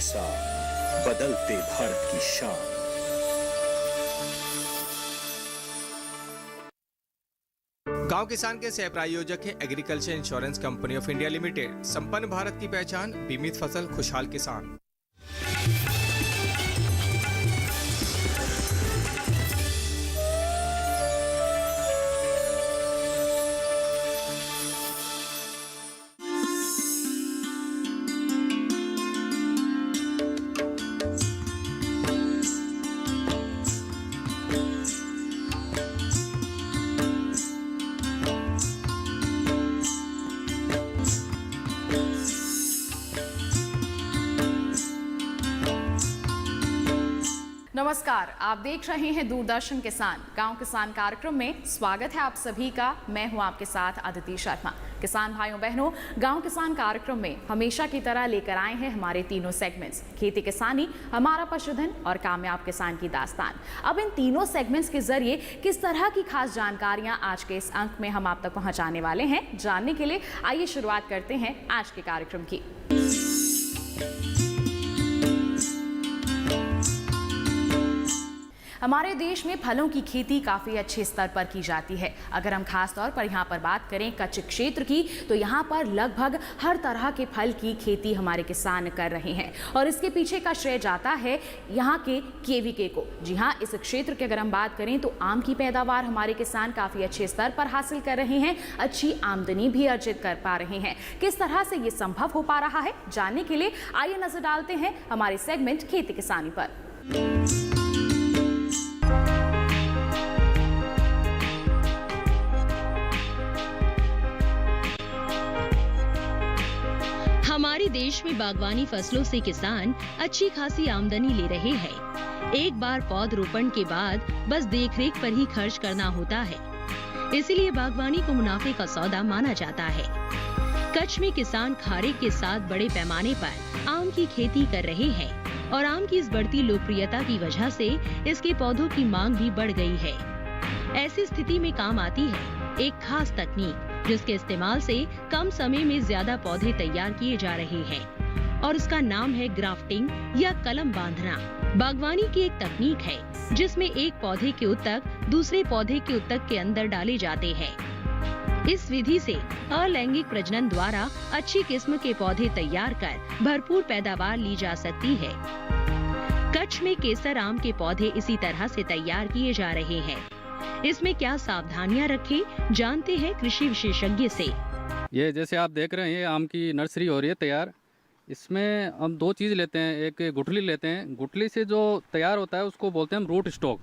साथ बदलते भारत की शान। गांव किसान के सह प्रायोजक है agriculture insurance company of India limited. संपन्न भारत की पहचान, बीमित फसल, खुशहाल किसान। नमस्कार, आप देख रहे हैं दूरदर्शन किसान। गांव किसान कार्यक्रम में स्वागत है आप सभी का। मैं हूं आपके साथ अदिति शर्मा। किसान भाइयों बहनों, गांव किसान कार्यक्रम में हमेशा की तरह लेकर आए हैं हमारे तीनों सेगमेंट्स, खेती किसानी, हमारा पशुधन और कामयाब किसान की दास्तान। अब इन तीनों सेगमेंट्स के जरिए किस तरह की खास जानकारियां आज के इस अंक में हम आप तक पहुंचाने वाले हैं, जानने के लिए आइए शुरुआत करते हैं आज के कार्यक्रम की। हमारे देश में फलों की खेती काफ़ी अच्छे स्तर पर की जाती है। अगर हम खास तौर पर यहाँ पर बात करें कच्छ क्षेत्र की, तो यहाँ पर लगभग हर तरह के फल की खेती हमारे किसान कर रहे हैं और इसके पीछे का श्रेय जाता है यहाँ के केवीके को। जी हाँ, इस क्षेत्र की अगर हम बात करें तो आम की पैदावार हमारे किसान काफ़ी अच्छे स्तर पर हासिल कर रहे हैं, अच्छी आमदनी भी अर्जित कर पा रहे हैं। किस तरह से ये संभव हो पा रहा है, जानने के लिए आइए नजर डालते हैं हमारे सेगमेंट खेती किसानी पर। हमारे देश में बागवानी फसलों से किसान अच्छी खासी आमदनी ले रहे हैं। एक बार पौधरोपण के बाद बस देखरेख पर ही खर्च करना होता है, इसीलिए बागवानी को मुनाफे का सौदा माना जाता है। कच्छ में किसान खारे के साथ बड़े पैमाने पर आम की खेती कर रहे हैं और आम की इस बढ़ती लोकप्रियता की वजह से इसके पौधों की मांग भी बढ़ गई है। ऐसी स्थिति में काम आती है एक खास तकनीक, जिसके इस्तेमाल से कम समय में ज्यादा पौधे तैयार किए जा रहे हैं और उसका नाम है ग्राफ्टिंग या कलम बांधना। बागवानी की एक तकनीक है जिसमें एक पौधे के उत्तक दूसरे पौधे के उत्तक के अंदर डाले जाते हैं। इस विधि से अलैंगिक प्रजनन द्वारा अच्छी किस्म के पौधे तैयार कर भरपूर पैदावार ली जा सकती है। कच्छ में केसर आम के पौधे इसी तरह से तैयार किए जा रहे हैं। इसमें क्या सावधानियां रखें, जानते हैं कृषि विशेषज्ञ से। ये जैसे आप देख रहे हैं, ये आम की नर्सरी हो रही है तैयार। इसमें हम दो चीज़ लेते हैं, एक गुठली लेते हैं। गुठली से जो तैयार होता है उसको बोलते हैं हम रूट स्टॉक।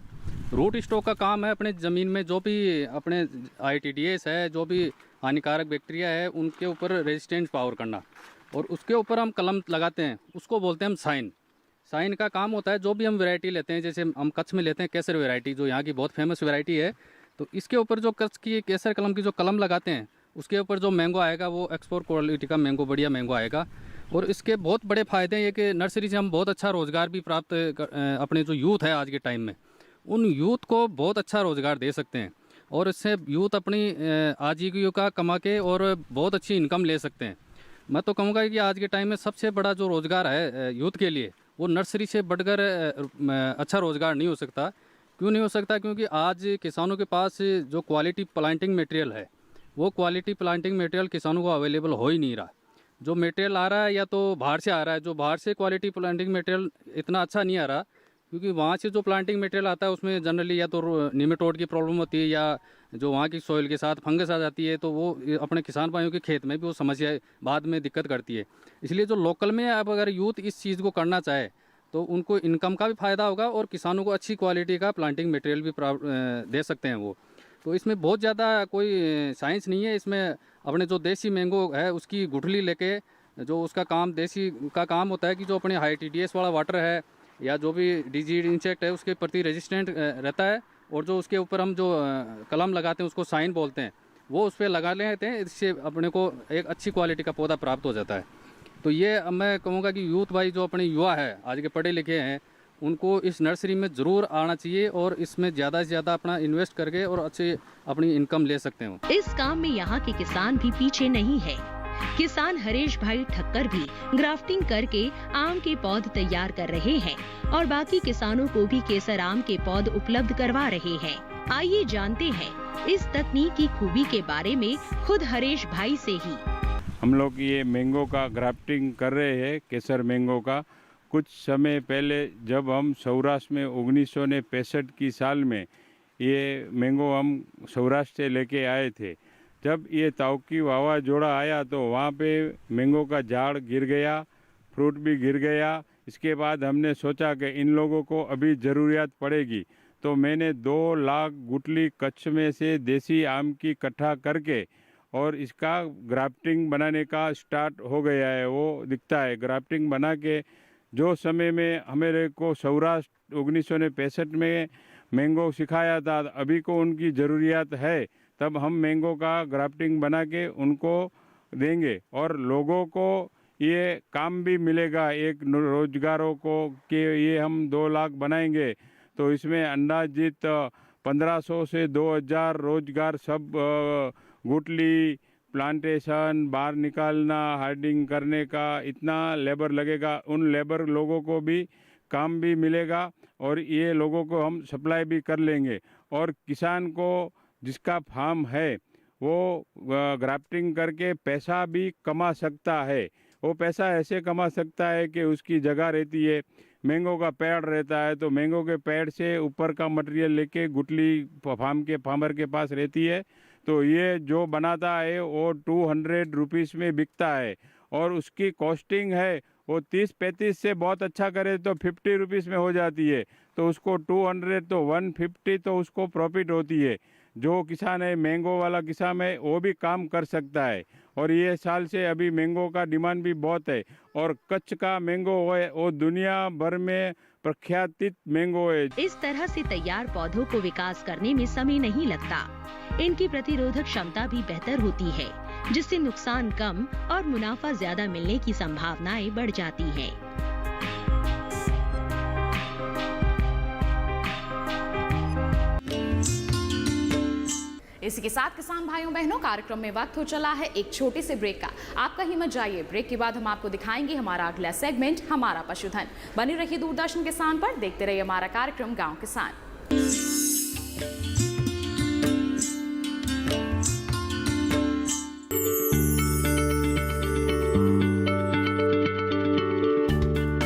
रूट स्टॉक का काम है अपने ज़मीन में जो भी अपने ITDS है, जो भी हानिकारक बैक्टीरिया है, उनके ऊपर रेजिस्टेंस पावर करना, और उसके ऊपर हम कलम लगाते हैं, उसको बोलते हैं हम साइन। साइन का काम होता है जो भी हम वैरायटी लेते हैं, जैसे हम कच्छ में लेते हैं केसर वैरायटी, जो यहाँ की बहुत फेमस वैरायटी है, तो इसके ऊपर जो कच्छ की केसर कलम की जो कलम लगाते हैं, उसके ऊपर जो मैंगो आएगा वो एक्सपोर्ट क्वालिटी का मैंगो, बढ़िया मैंगो आएगा। और इसके बहुत बड़े फ़ायदे हैं कि नर्सरी से हम बहुत अच्छा रोज़गार भी प्राप्त अपने जो यूथ है आज के टाइम में, उन यूथ को बहुत अच्छा रोज़गार दे सकते हैं और इससे यूथ अपनी आजीविका कमा के और बहुत अच्छी इनकम ले सकते हैं। मैं तो कहूँगा कि आज के टाइम में सबसे बड़ा जो रोज़गार है यूथ के लिए, वो नर्सरी से बढ़कर अच्छा रोज़गार नहीं हो सकता। क्यों नहीं हो सकता? क्योंकि आज किसानों के पास जो क्वालिटी प्लांटिंग मटेरियल है, वो क्वालिटी प्लांटिंग मटेरियल किसानों को अवेलेबल हो ही नहीं रहा। जो मटेरियल आ रहा है या तो बाहर से आ रहा है, जो बाहर से क्वालिटी प्लांटिंग मटेरियल इतना अच्छा नहीं आ रहा, क्योंकि वहाँ से जो प्लांटिंग मटेरियल आता है उसमें जनरली या तो निमेटोड की प्रॉब्लम होती है या जो वहाँ की सॉइल के साथ फंगस आ जाती है, तो वो अपने किसान भाइयों के खेत में भी वो समस्या बाद में दिक्कत करती है। इसलिए जो लोकल में अब अगर यूथ इस चीज़ को करना चाहे तो उनको इनकम का भी फ़ायदा होगा और किसानों को अच्छी क्वालिटी का प्लांटिंग मटेरियल भी दे सकते हैं वो। तो इसमें बहुत ज़्यादा कोई साइंस नहीं है। इसमें अपने जो देसी मैंगो है उसकी गुठली लेके, जो उसका काम देसी का काम होता है कि जो अपने ITDS वाला वाटर है या जो भी डिजीज इंसेक्ट है उसके प्रति रेजिस्टेंट रहता है, और जो उसके ऊपर हम जो कलम लगाते हैं उसको साइन बोलते हैं, वो उस पर लगा लेते हैं। इससे अपने को एक अच्छी क्वालिटी का पौधा प्राप्त हो जाता है। तो ये मैं कहूँगा कि यूथ भाई जो अपने युवा है आज के पढ़े लिखे हैं, उनको इस नर्सरी में ज़रूर आना चाहिए और इसमें ज़्यादा से ज़्यादा अपना इन्वेस्ट करके और अच्छे अपनी इनकम ले सकते हो। इस काम में यहाँ के किसान भी पीछे नहीं है। किसान हरीश भाई ठक्कर भी ग्राफ्टिंग करके आम के पौध तैयार कर रहे हैं और बाकी किसानों को भी केसर आम के पौध उपलब्ध करवा रहे हैं। आइए जानते हैं इस तकनीक की खूबी के बारे में खुद हरीश भाई से ही। हम लोग ये मैंगो का ग्राफ्टिंग कर रहे हैं, केसर मैंगो का। कुछ समय पहले जब हम सौराष्ट्र में 1965 की साल में ये मैंगो हम सौराष्ट्र से लेके आए थे, जब ये ताउकी वावाजोड़ा आया तो वहाँ पे मैंगो का झाड़ गिर गया, फ्रूट भी गिर गया। इसके बाद हमने सोचा कि इन लोगों को अभी ज़रूरियात पड़ेगी, तो मैंने 2 लाख गुठली कच्छ में से देसी आम की इकट्ठा करके और इसका ग्राफ्टिंग बनाने का स्टार्ट हो गया है। वो दिखता है ग्राफ्टिंग बना के। जो समय में हमारे को सौराष्ट्र 1965 में मैंगो सिखाया था, अभी को उनकी ज़रूरियात है, तब हम मैंगो का ग्राफ्टिंग बना के उनको देंगे और लोगों को ये काम भी मिलेगा, एक रोजगारों को कि ये हम 2 लाख बनाएंगे तो इसमें अंदाजित 1500 से 2000 रोजगार, सब गुठली, प्लांटेशन, बाहर निकालना, हार्डिंग करने का इतना लेबर लगेगा। उन लेबर लोगों को भी काम भी मिलेगा और ये लोगों को हम सप्लाई भी कर लेंगे। और किसान को जिसका फार्म है वो ग्राफ्टिंग करके पैसा भी कमा सकता है। वो पैसा ऐसे कमा सकता है कि उसकी जगह रहती है, मैंगो का पेड़ रहता है, तो मैंगो के पेड़ से ऊपर का मटेरियल लेके गुठली फार्म के फार्मर के पास रहती है, तो ये जो बनाता है वो 200 रुपीज़ में बिकता है और उसकी कॉस्टिंग है वो 30-35 से बहुत अच्छा करे तो 50 रुपीज़ में हो जाती है, तो उसको 200 तो 150 तो उसको प्रॉफिट होती है। जो किसान है, मैंगो वाला किसान है, वो भी काम कर सकता है। और ये साल से अभी मैंगो का डिमांड भी बहुत है और कच्छ का मैंगो है वो दुनिया भर में प्रख्यातित मैंगो है। इस तरह से तैयार पौधों को विकास करने में समय नहीं लगता। इनकी प्रतिरोधक क्षमता भी बेहतर होती है, जिससे नुकसान कम और मुनाफा ज्यादा मिलने की संभावनाएं बढ़ जाती हैं। इसी के साथ किसान भाइयों बहनों, कार्यक्रम में वक्त हो चला है एक छोटे से ब्रेक का। आप कहीं मत जाइए, ब्रेक के बाद हम आपको दिखाएंगे हमारा अगला सेगमेंट, हमारा पशुधन। बने रहिए दूरदर्शन किसान पर, देखते रहिए हमारा कार्यक्रम गांव किसान।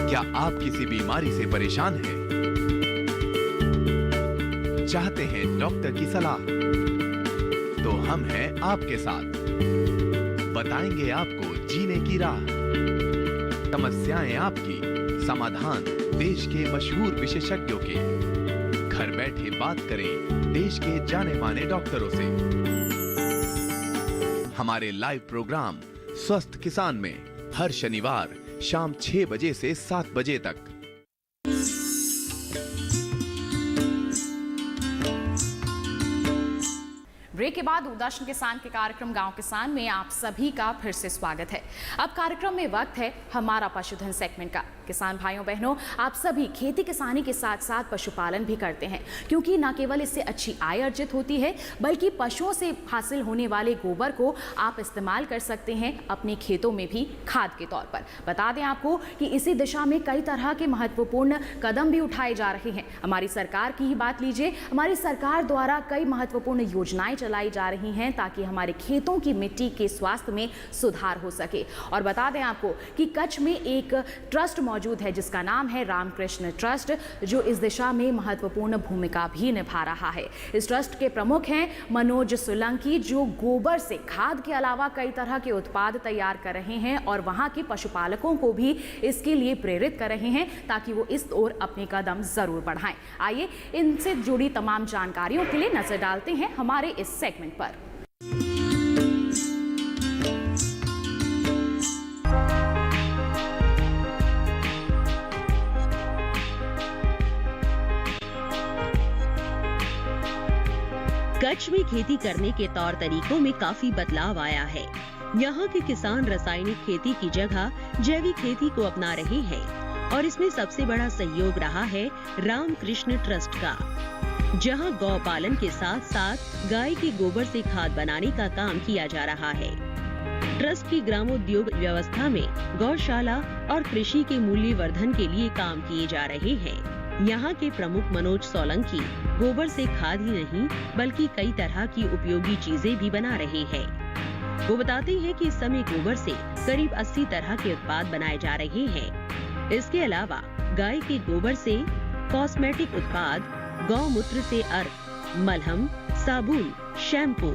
क्या आप किसी बीमारी से परेशान हैं? चाहते हैं डॉक्टर की सलाह? तो हम हैं आपके साथ, बताएंगे आपको जीने की राह। समस्याएं आपकी, समाधान देश के मशहूर विशेषज्ञों के। घर बैठे बात करें देश के जाने माने डॉक्टरों से। हमारे लाइव प्रोग्राम स्वस्थ किसान में हर शनिवार शाम 6 बजे से 7 बजे तक। ब्रेक के बाद दूरदर्शन किसान के कार्यक्रम गांव किसान में आप सभी का फिर से स्वागत है। अब कार्यक्रम में वक्त है हमारा पशुधन सेगमेंट का। किसान भाइयों बहनों, आप सभी खेती किसानी के साथ साथ पशुपालन भी करते हैं, क्योंकि न केवल इससे अच्छी आय अर्जित होती है, बल्कि पशुओं से हासिल होने वाले गोबर को आप इस्तेमाल कर सकते हैं अपने खेतों में भी खाद के तौर पर। बता दें आपको कि इसी दिशा में कई तरह के महत्वपूर्ण कदम भी उठाए जा रहे हैं। हमारी सरकार की ही बात लीजिए, हमारी सरकार द्वारा कई महत्वपूर्ण योजनाएं चलाई जा रही हैं ताकि हमारे खेतों की मिट्टी के स्वास्थ्य में सुधार हो सके। और बता दें आपको कि कच्छ में एक ट्रस्ट मौजूद है जिसका नाम है रामकृष्ण ट्रस्ट, जो इस दिशा में महत्वपूर्ण भूमिका भी निभा रहा है। इस ट्रस्ट के प्रमुख हैं मनोज सोलंकी, जो गोबर से खाद के अलावा कई तरह के उत्पाद तैयार कर रहे हैं और वहां के पशुपालकों को भी इसके लिए प्रेरित कर रहे हैं ताकि वो इस ओर अपने कदम जरूर बढ़ाएं। आइए इनसे जुड़ी तमाम जानकारियों के लिए नजर डालते हैं हमारे इस सेगमेंट पर। कच्छ में खेती करने के तौर तरीकों में काफी बदलाव आया है। यहाँ के किसान रासायनिक खेती की जगह जैविक खेती को अपना रहे हैं और इसमें सबसे बड़ा सहयोग रहा है रामकृष्ण ट्रस्ट का, जहाँ गौ पालन के साथ साथ गाय के गोबर से खाद बनाने का काम किया जा रहा है। ट्रस्ट की ग्रामोद्योग व्यवस्था में गौशाला और कृषि के मूल्यवर्धन के लिए काम किए जा रहे हैं। यहाँ के प्रमुख मनोज सोलंकी गोबर से खाद ही नहीं बल्कि कई तरह की उपयोगी चीजें भी बना रहे हैं। वो बताते हैं कि इस समय गोबर से करीब 80 तरह के उत्पाद बनाए जा रहे हैं। इसके अलावा गाय के गोबर से कॉस्मेटिक उत्पाद, गौमूत्र से अर्क, मलहम, साबुन, शैम्पू,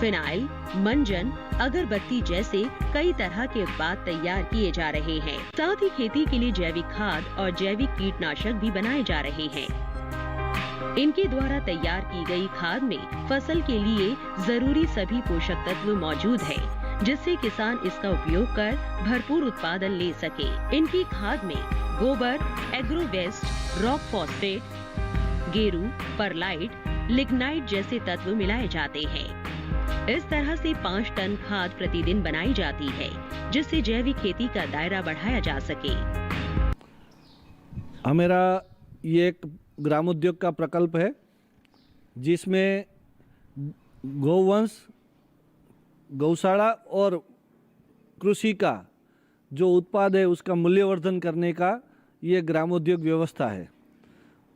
फिनाइल, मंजन, अगरबत्ती जैसे कई तरह के उत्पाद तैयार किए जा रहे हैं। साथ ही खेती के लिए जैविक खाद और जैविक कीटनाशक भी बनाए जा रहे हैं। इनके द्वारा तैयार की गई खाद में फसल के लिए जरूरी सभी पोषक तत्व मौजूद है, जिससे किसान इसका उपयोग कर भरपूर उत्पादन ले सके। इनकी खाद में गोबर, एग्रो वेस्ट, रॉक फॉस्फेट, गेरू, परलाइट, लिग्नाइट जैसे तत्व मिलाए जाते हैं। इस तरह से 5 टन खाद प्रतिदिन बनाई जाती है, जिससे जैविक खेती का दायरा बढ़ाया जा सके। हमारा ये एक ग्रामोद्योग का प्रकल्प है, जिसमें गौवंश, गौशाला और कृषि का जो उत्पाद है उसका मूल्यवर्धन करने का ये ग्रामोद्योग व्यवस्था है।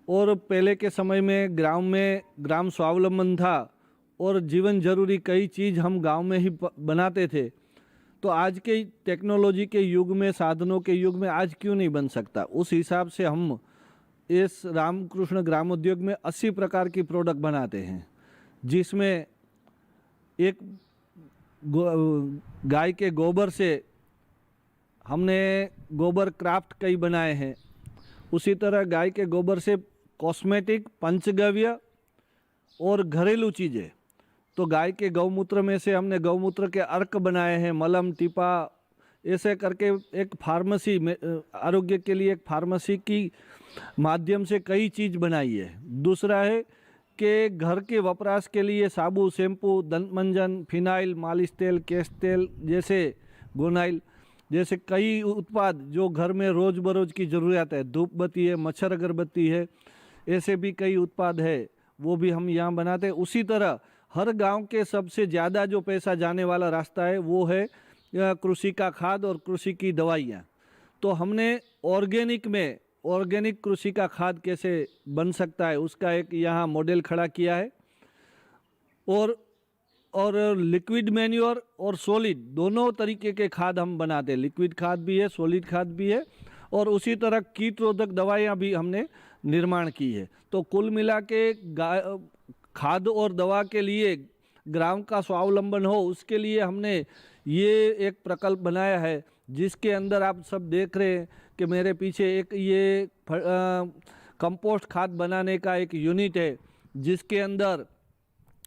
और पहले के समय में ग्राम स्वावलंबन था और जीवन जरूरी कई चीज़ हम गांव में ही बनाते थे। तो आज के टेक्नोलॉजी के युग में, साधनों के युग में आज क्यों नहीं बन सकता? उस हिसाब से हम इस रामकृष्ण ग्रामोद्योग में 80 प्रकार की प्रोडक्ट बनाते हैं, जिसमें एक गाय के गोबर से हमने गोबर क्राफ्ट कई बनाए हैं। उसी तरह गाय के गोबर से कॉस्मेटिक, पंचगव्य और घरेलू चीज़ें। तो गाय के गौमूत्र में से हमने गौमूत्र के अर्क बनाए हैं, मलम, टीपा, ऐसे करके एक फार्मेसी में आरोग्य के लिए एक फार्मेसी की माध्यम से कई चीज़ बनाई है। दूसरा है कि घर के वपराश के लिए साबु, शैम्पू, दंत मंजन, फिनाइल, मालिश तेल, केश तेल जैसे, गोनाइल जैसे कई उत्पाद जो घर में रोज़ बरोज़ की ज़रूरत है, धूप बत्ती है, मच्छर अगरबत्ती है, ऐसे भी कई उत्पाद है, वो भी हम यहाँ बनाते हैं। उसी तरह हर गांव के सबसे ज़्यादा जो पैसा जाने वाला रास्ता है वो है कृषि का खाद और कृषि की दवाइयाँ। तो हमने ऑर्गेनिक कृषि का खाद कैसे बन सकता है उसका एक यहाँ मॉडल खड़ा किया है। और लिक्विड मैन्योर और सॉलिड दोनों तरीके के खाद हम बनाते हैं। लिक्विड खाद भी है, सॉलिड खाद भी है, और उसी तरह कीटरोधक दवाइयाँ भी हमने निर्माण की है। तो कुल मिला के खाद और दवा के लिए ग्राम का स्वावलंबन हो, उसके लिए हमने ये एक प्रकल्प बनाया है, जिसके अंदर आप सब देख रहे हैं कि मेरे पीछे एक ये कंपोस्ट खाद बनाने का एक यूनिट है, जिसके अंदर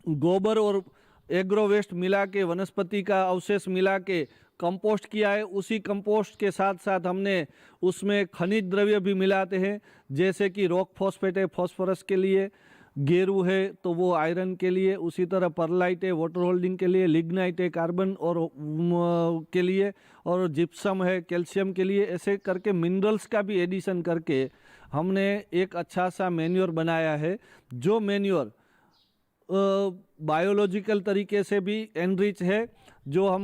गोबर और एग्रो वेस्ट मिला के, वनस्पति का अवशेष मिला के कंपोस्ट किया है। उसी कंपोस्ट के साथ साथ हमने उसमें खनिज द्रव्य भी मिलाते हैं, जैसे कि रॉक फॉस्फेट है फॉस्फोरस के लिए, गेरू है तो वो आयरन के लिए, उसी तरह परलाइट है वाटर होल्डिंग के लिए, लिग्नाइट है कार्बन और के लिए, और जिप्सम है कैल्शियम के लिए। ऐसे करके मिनरल्स का भी एडिशन करके हमने एक अच्छा सा मैन्योर बनाया है, जो मैन्योर बायोलॉजिकल तरीके से भी एनरिच है, जो हम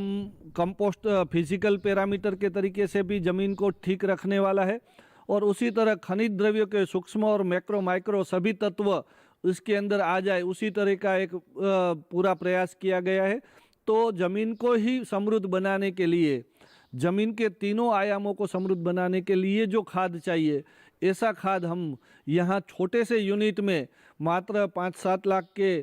कंपोस्ट फिजिकल पैरामीटर के तरीके से भी ज़मीन को ठीक रखने वाला है, और उसी तरह खनिज द्रव्यों के सूक्ष्म और मैक्रो माइक्रो सभी तत्व उसके अंदर आ जाए, उसी तरह का एक पूरा प्रयास किया गया है। तो ज़मीन को ही समृद्ध बनाने के लिए, ज़मीन के तीनों आयामों को समृद्ध बनाने के लिए जो खाद चाहिए, ऐसा खाद हम यहाँ छोटे से यूनिट में मात्र 5-7 लाख के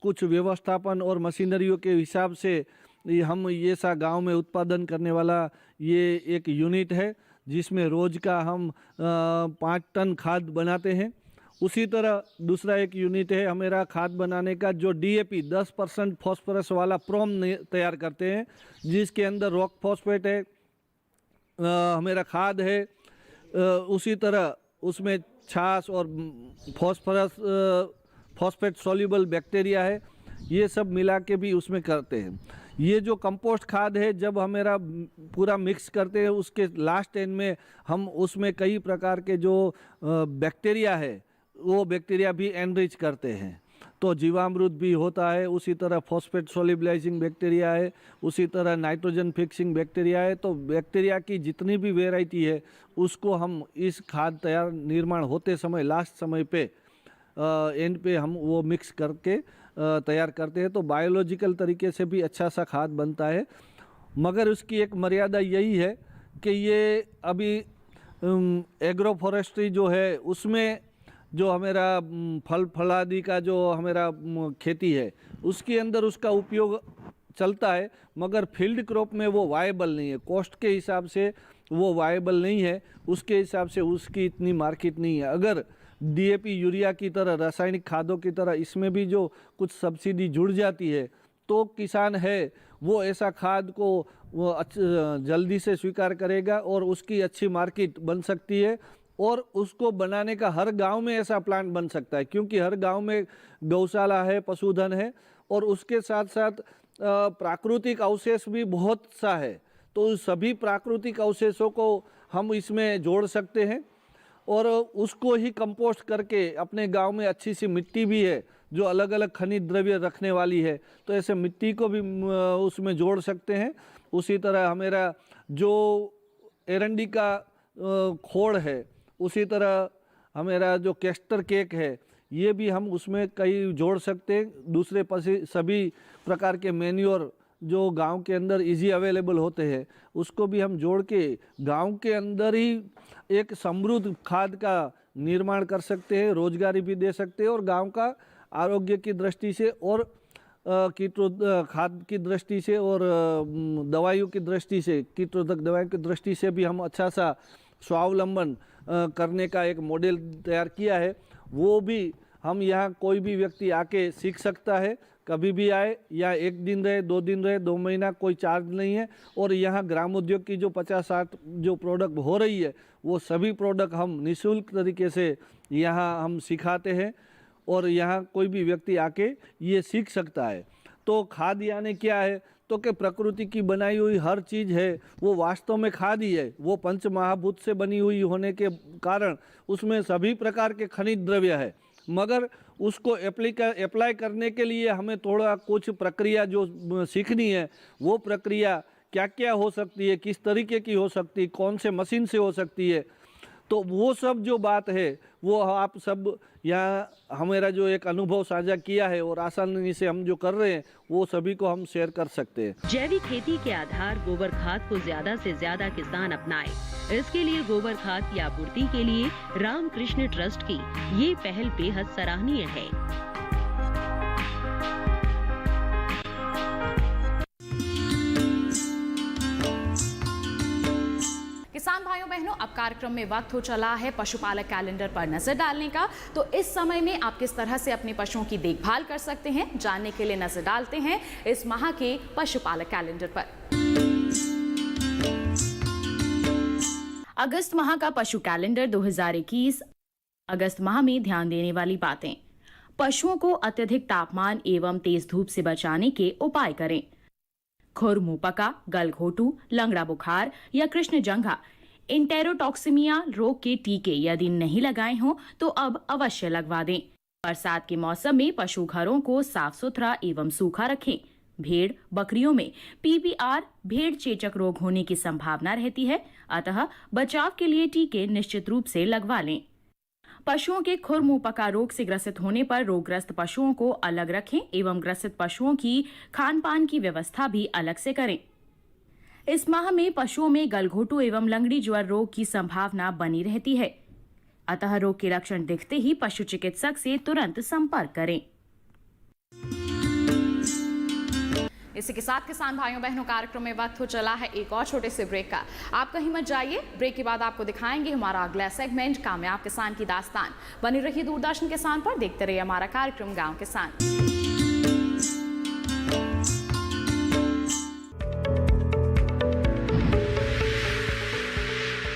कुछ व्यवस्थापन और मशीनरियों के हिसाब से हम ये सा गांव में उत्पादन करने वाला ये एक यूनिट है, जिसमें रोज़ का हम 5 टन खाद बनाते हैं। उसी तरह दूसरा एक यूनिट है हमारा खाद बनाने का, जो DAP 10% फॉस्फोरस वाला प्रोम तैयार करते हैं, जिसके अंदर रॉक फॉस्फेट है, हमारा खाद है, उसी तरह उसमें छाछ और फॉस्फेट सॉल्युबल बैक्टीरिया है, ये सब मिला के भी उसमें करते हैं। ये जो कंपोस्ट खाद है, जब हमारा पूरा मिक्स करते हैं, उसके लास्ट एंड में हम उसमें कई प्रकार के जो बैक्टीरिया है वो बैक्टीरिया भी एनरिच करते हैं। तो जीवामृत भी होता है, उसी तरह फॉस्फेट सोल्युबलाइजिंग बैक्टीरिया है, उसी तरह नाइट्रोजन फिक्सिंग बैक्टीरिया है। तो बैक्टीरिया की जितनी भी वेराइटी है उसको हम इस खाद तैयार निर्माण होते समय लास्ट समय पे एंड पे हम वो मिक्स करके तैयार करते हैं। तो बायोलॉजिकल तरीके से भी अच्छा सा खाद बनता है, मगर उसकी एक मर्यादा यही है कि ये अभी एग्रो फॉरेस्ट्री जो है उसमें जो हमारा फल फलादि का जो हमारा खेती है उसके अंदर उसका उपयोग चलता है, मगर फील्ड क्रॉप में वो वायबल नहीं है। कॉस्ट के हिसाब से वो वायबल नहीं है, उसके हिसाब से उसकी इतनी मार्केट नहीं है। अगर डीएपी यूरिया की तरह रासायनिक खादों की तरह इसमें भी जो कुछ सब्सिडी जुड़ जाती है तो किसान है वो ऐसा खाद को वो जल्दी से स्वीकार करेगा और उसकी अच्छी मार्केट बन सकती है। और उसको बनाने का हर गांव में ऐसा प्लांट बन सकता है, क्योंकि हर गांव में गौशाला है, पशुधन है और उसके साथ साथ प्राकृतिक अवशेष भी बहुत सा है। तो सभी प्राकृतिक अवशेषों को हम इसमें जोड़ सकते हैं और उसको ही कंपोस्ट करके अपने गांव में अच्छी सी मिट्टी भी है जो अलग अलग खनिज द्रव्य रखने वाली है, तो ऐसे मिट्टी को भी उसमें जोड़ सकते हैं। उसी तरह हमारा जो एरंडी का खोड़ है, उसी तरह हमारा जो कैस्टर केक है, ये भी हम उसमें कई जोड़ सकते हैं। दूसरे सभी प्रकार के मैन्योर जो गांव के अंदर इजी अवेलेबल होते हैं उसको भी हम जोड़ के गांव के अंदर ही एक समृद्ध खाद का निर्माण कर सकते हैं, रोजगारी भी दे सकते हैं और गांव का आरोग्य की दृष्टि से और खाद की दृष्टि से और दवाइयों की दृष्टि से, कीटरोधक दवाइयों की दृष्टि से भी हम अच्छा सा स्वावलंबन करने का एक मॉडल तैयार किया है। वो भी हम यहाँ कोई भी व्यक्ति आके सीख सकता है, कभी भी आए, या 1 दिन रहे, 2 दिन रहे, 2 महीना, कोई चार्ज नहीं है। और यहाँ ग्राम उद्योग की जो 50-60 जो प्रोडक्ट हो रही है वो सभी प्रोडक्ट हम निःशुल्क तरीके से यहाँ हम सिखाते हैं और यहाँ कोई भी व्यक्ति आके ये सीख सकता है। तो खाद यानी क्या है, तो कि प्रकृति की बनाई हुई हर चीज़ है वो वास्तव में खाद ही है। वो पंच महाभूत से बनी हुई होने के कारण उसमें सभी प्रकार के खनिज द्रव्य है, मगर उसको अप्लाई करने के लिए हमें थोड़ा कुछ प्रक्रिया जो सीखनी है, वो प्रक्रिया क्या क्या हो सकती है, किस तरीके की हो सकती है, कौन से मशीन से हो सकती है, तो वो सब जो बात है वो आप सब यहाँ हमारा जो एक अनुभव साझा किया है और आसानी से हम जो कर रहे हैं वो सभी को हम शेयर कर सकते हैं। जैविक खेती के आधार गोबर खाद को ज्यादा से ज्यादा किसान अपनाए। इसके लिए गोबर खाद की आपूर्ति के लिए रामकृष्ण ट्रस्ट की ये पहल बेहद सराहनीय है। किसान भाइयों बहनों, अब कार्यक्रम में वक्त हो चला है पशुपालक कैलेंडर पर नजर डालने का। तो इस समय में आप किस तरह से अपने पशुओं की देखभाल कर सकते हैं, जानने के लिए नजर डालते हैं इस माह के पशुपालक कैलेंडर पर। अगस्त माह का पशु कैलेंडर 2021। अगस्त माह में ध्यान देने वाली बातें: पशुओं को अत्यधिक तापमान एवं तेज धूप से बचाने के उपाय करें। खुर मुंह पका, गलघोटू, लंगड़ा बुखार या कृष्ण जंघा इंटेरोटॉक्सिमिया रोग के टीके यदि नहीं लगाए हों तो अब अवश्य लगवा दें। बरसात के मौसम में पशु घरों को साफ सुथरा एवं सूखा रखें। भेड़ बकरियों में PPR भेड़ चेचक रोग होने की संभावना रहती है, अतः बचाव के लिए टीके निश्चित रूप से लगवा लें। पशुओं के खुर मुंह पका रोग से ग्रसित होने पर रोगग्रस्त पशुओं को अलग रखें एवं ग्रसित पशुओं की खान पान की व्यवस्था भी अलग से करें। इस माह में पशुओं में गलघोटू एवं लंगड़ी ज्वर रोग की संभावना बनी रहती है, अतः रोग के लक्षण दिखते ही पशु चिकित्सक से तुरंत संपर्क करें। इसी के साथ किसान भाइयों बहनों, कार्यक्रम में वक्त हो चला है एक और छोटे से ब्रेक का। आप कहीं मत जाइए, ब्रेक के बाद आपको दिखाएंगे हमारा अगला सेगमेंट, कामयाब किसान की दास्तान। बनी रहिए दूरदर्शन किसान पर, देखते रहिए हमारा कार्यक्रम गांव किसान।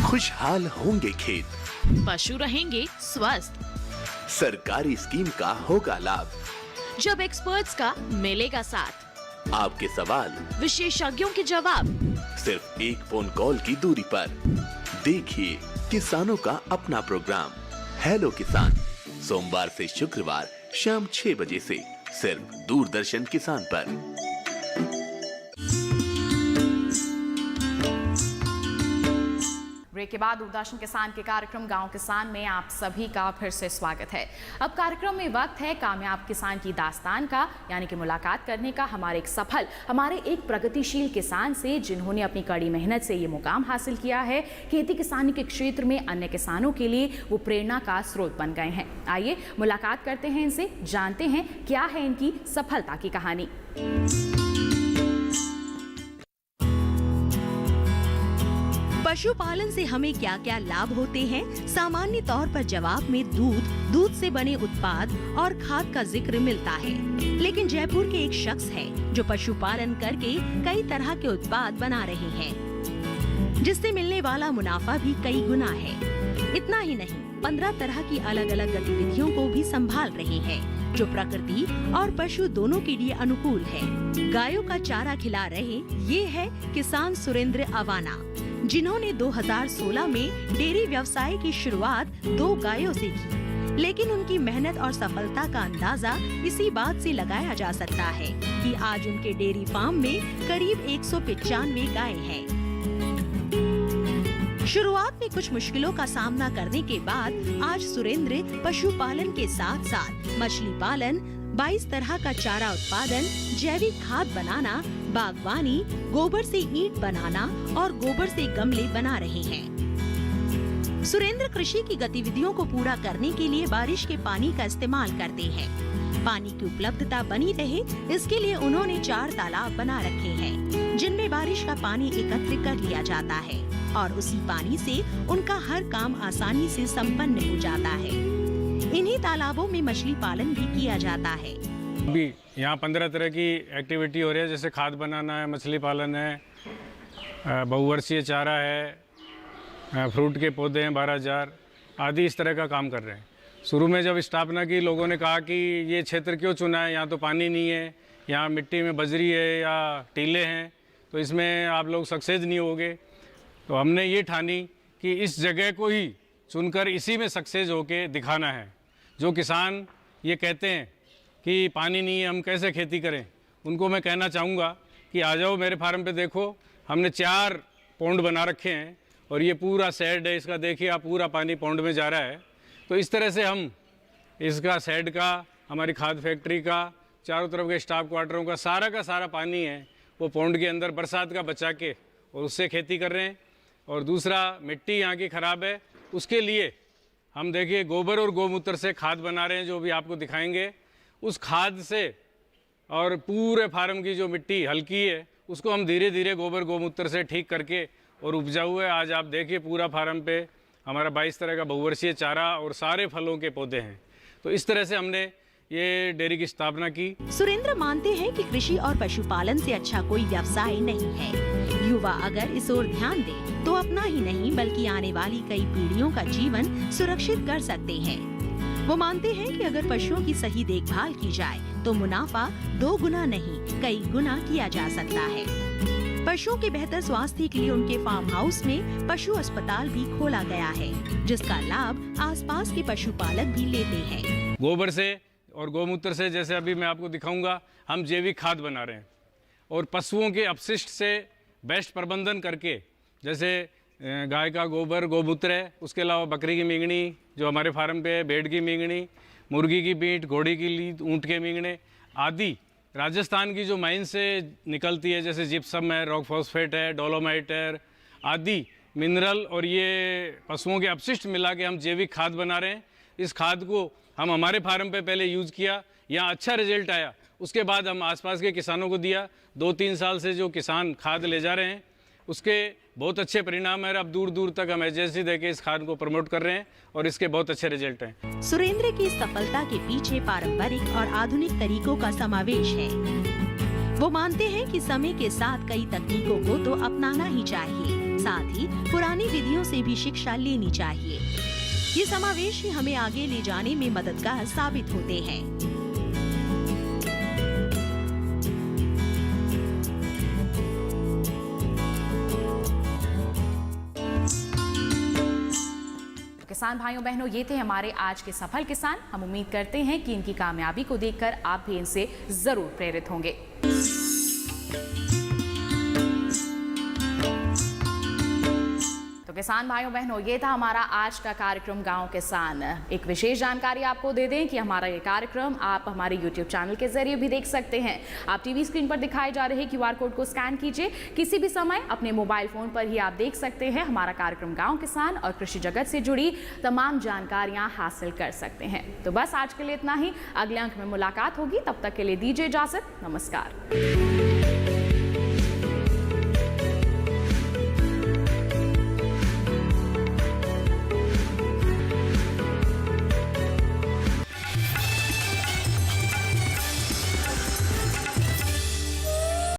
खुशहाल होंगे खेत, पशु रहेंगे स्वस्थ, सरकारी स्कीम का होगा लाभ, जब एक्सपर्ट्स का मिलेगा साथ, आपके सवाल विशेषज्ञों के जवाब, सिर्फ एक फोन कॉल की दूरी पर। देखिए किसानों का अपना प्रोग्राम हेलो किसान, सोमवार से शुक्रवार शाम 6 बजे से सिर्फ दूरदर्शन किसान पर। ब्रेक के बाद दूरदर्शन किसान के कार्यक्रम गांव किसान में आप सभी का फिर से स्वागत है। अब कार्यक्रम में वक्त है कामयाब किसान की दास्तान का, यानी कि मुलाकात करने का हमारे एक प्रगतिशील किसान से, जिन्होंने अपनी कड़ी मेहनत से ये मुकाम हासिल किया है। खेती किसानी के क्षेत्र में अन्य किसानों के लिए वो प्रेरणा का स्रोत बन गए हैं। आइए मुलाकात करते हैं इनसे, जानते हैं क्या है इनकी सफलता की कहानी। पशुपालन से हमें क्या क्या लाभ होते हैं? सामान्य तौर पर जवाब में दूध से बने उत्पाद और खाद का जिक्र मिलता है। लेकिन जयपुर के एक शख्स है जो पशुपालन करके कई तरह के उत्पाद बना रहे हैं, जिससे मिलने वाला मुनाफा भी कई गुना है। इतना ही नहीं, 15 तरह की अलग अलग गतिविधियों को भी संभाल रहे हैं, जो प्रकृति और पशु दोनों के लिए अनुकूल है। गायों का चारा खिला रहे ये है किसान सुरेंद्र अवाना, जिन्होंने 2016 में डेयरी व्यवसाय की शुरुआत 2 गायों से की। लेकिन उनकी मेहनत और सफलता का अंदाजा इसी बात से लगाया जा सकता है कि आज उनके डेयरी फार्म में करीब 195 गायें हैं। शुरुआत में कुछ मुश्किलों का सामना करने के बाद आज सुरेंद्र पशुपालन के साथ साथ मछली पालन, 22 तरह का चारा उत्पादन, जैविक खाद बनाना, बागवानी, गोबर से ईंट बनाना और गोबर से गमले बना रहे हैं। सुरेंद्र कृषि की गतिविधियों को पूरा करने के लिए बारिश के पानी का इस्तेमाल करते हैं। पानी की उपलब्धता बनी रहे, इसके लिए उन्होंने 4 तालाब बना रखे हैं, जिनमें बारिश का पानी एकत्र कर लिया जाता है और उसी पानी से उनका हर काम आसानी से संपन्न हो जाता है। इन्हीं तालाबों में मछली पालन भी किया जाता है। अभी यहाँ 15 तरह की एक्टिविटी हो रही है, जैसे खाद बनाना है, मछली पालन है, बहुवर्षीय चारा है, फ्रूट के पौधे हैं 12,000 आदि, इस तरह का काम कर रहे हैं। शुरू में जब स्थापना की, लोगों ने कहा कि ये क्षेत्र क्यों चुना है, यहाँ तो पानी नहीं है, यहाँ मिट्टी में बजरी है या टीले हैं, तो इसमें आप लोग सक्सेस नहीं होगे। तो हमने ये ठानी कि इस जगह को ही चुनकर इसी में सक्सेस होके दिखाना है। जो किसान ये कहते हैं कि पानी नहीं है, हम कैसे खेती करें, उनको मैं कहना चाहूँगा कि आ जाओ मेरे फार्म पे, देखो हमने 4 पौंड बना रखे हैं और ये पूरा शेड है इसका, देखिए आप, पूरा पानी पौंड में जा रहा है। तो इस तरह से हम इसका शेड का, हमारी खाद फैक्ट्री का, चारों तरफ के स्टाफ क्वार्टरों का सारा पानी है वो पौंड के अंदर बरसात का बचा के और उससे खेती कर रहे हैं। और दूसरा, मिट्टी यहाँ की ख़राब है, उसके लिए हम देखिए गोबर और गौमूत्र से खाद बना रहे हैं, जो भी आपको दिखाएंगे। उस खाद से और पूरे फार्म की जो मिट्टी हल्की है उसको हम धीरे धीरे गोबर गौमूत्र से ठीक करके और उपजाऊ है। आज आप देखिए पूरा फार्म पे हमारा 22 तरह का बहुवर्षीय चारा और सारे फलों के पौधे हैं। तो इस तरह से हमने ये डेयरी की स्थापना की। सुरेंद्र मानते हैं कि कृषि और पशुपालन से अच्छा कोई व्यवसाय नहीं है। युवा अगर इस ओर ध्यान दे तो अपना ही नहीं बल्कि आने वाली कई पीढ़ियों का जीवन सुरक्षित कर सकते हैं। वो मानते हैं कि अगर पशुओं की सही देखभाल की जाए तो मुनाफा 2 गुना नहीं कई गुना किया जा सकता है। पशुओं के बेहतर स्वास्थ्य के लिए उनके फार्म हाउस में पशु अस्पताल भी खोला गया है, जिसका लाभ आसपास के पशुपालक भी लेते हैं। गोबर से और गौमूत्र से, जैसे अभी मैं आपको दिखाऊंगा, हम जैविक खाद बना रहे हैं और पशुओं के अपशिष्ट से बेस्ट प्रबंधन करके, जैसे गाय का गोबर गौमूत्र है, उसके अलावा बकरी की मींगनी जो हमारे फार्म पे है, भेड़ की मींगनी, मुर्गी की पीठ, घोड़ी की लीद, ऊँट के मींगने आदि राजस्थान की जो माइन से निकलती है, जैसे जिप्सम है, रॉक फॉस्फेट है, डोलोमाइट है आदि मिनरल, और ये पशुओं के अपशिष्ट मिला के हम जैविक खाद बना रहे हैं। इस खाद को हम हमारे फार्म पे पहले यूज़ किया, यहाँ अच्छा रिजल्ट आया, उसके बाद हम आसपास के किसानों को दिया। 2-3 साल से जो किसान खाद ले जा रहे हैं उसके बहुत अच्छे परिणाम है। अब दूर दूर तक हम एजेंसी देके इस खाद को प्रमोट कर रहे हैं और इसके बहुत अच्छे रिजल्ट हैं। सुरेंद्र की सफलता के पीछे पारंपरिक और आधुनिक तरीकों का समावेश है। वो मानते हैं कि समय के साथ कई तकनीकों को तो अपनाना ही चाहिए, साथ ही पुरानी विधियों से भी शिक्षा लेनी चाहिए। ये समावेश ही हमें आगे ले जाने में मददगार साबित होते हैं। किसान भाइयों बहनों, ये थे हमारे आज के सफल किसान। हम उम्मीद करते हैं कि इनकी कामयाबी को देखकर आप भी इनसे जरूर प्रेरित होंगे। तो किसान भाइयों बहनों, ये था हमारा आज का कार्यक्रम गांव किसान। एक विशेष जानकारी आपको दे दें कि हमारा ये कार्यक्रम आप हमारे YouTube चैनल के जरिए भी देख सकते हैं। आप टीवी स्क्रीन पर दिखाए जा रहे QR कोड को स्कैन कीजिए, किसी भी समय अपने मोबाइल फोन पर ही आप देख सकते हैं हमारा कार्यक्रम गांव किसान और कृषि जगत से जुड़ी तमाम जानकारियां हासिल कर सकते हैं। तो बस आज के लिए इतना ही। अगले अंक में मुलाकात होगी, तब तक के लिए दीजिए इजाजत। नमस्कार।